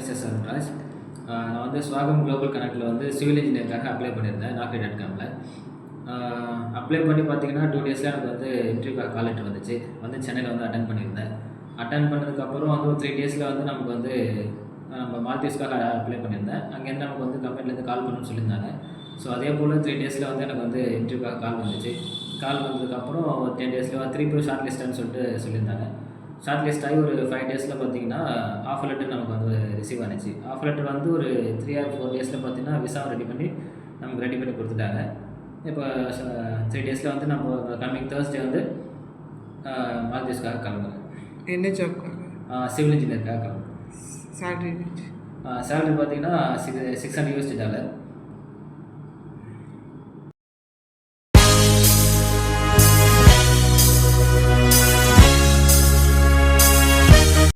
Miss S Arunraj. நான் வந்து ஸ்வாகம் global கனெக்டில் வந்து சிவில் இன்ஜினியருக்காக அப்ளை பண்ணியிருந்தேன் naukri.comல. அப்ளை பண்ணி பார்த்தீங்கன்னா 2 டேஸில் எனக்கு வந்து இன்டர்வியூ கால் லெட்டர் வந்துச்சு. வந்து சென்னையில் வந்து அட்டென்ட் பண்ணியிருந்தேன். அட்டென்ட் பண்ணதுக்கப்புறம் வந்து ஒரு 3 டேஸில் வந்து நமக்கு வந்து நம்ம மால்தீவ்ஸ்க்காக அப்ளை பண்ணியிருந்தேன். அங்கேருந்து நமக்கு வந்து கம்பெனிலேருந்து கால் பண்ணணும்னு சொல்லியிருந்தாங்க. ஸோ அதே போல் 3 டேஸில் வந்து எனக்கு வந்து இன்டர்வியூக்காக கால் வந்துச்சு. கால் வந்ததுக்கப்புறம் 10 டேஸில் திருப்பி ஷார்ட் லிஸ்ட்டுன்னு சொல்லியிருந்தாங்க. ஷார்ட் லிஸ்ட் ஆகி ஒரு 5 டேஸில் பார்த்தீங்கன்னா ஆஃபர் லெட்டர் நமக்கு வந்து ரிசீவ் ஆனிச்சு. ஆஃபர் லெட்டர் வந்து ஒரு 3 or 4 டேஸில் பார்த்தீங்கன்னா விசாவை ரெடி பண்ணி கொடுத்துட்டாங்க. இப்போ 3 டேஸில் வந்து நம்ம கம்மிங் தேர்ஸ்டே வந்து மால்தீவ்ஸ்க்காக கிளம்புறேன். என்ன ஜாப்? சிவில் இன்ஜினியருக்காக கிளம்புறேன். சேலரி பார்த்தீங்கன்னா $600.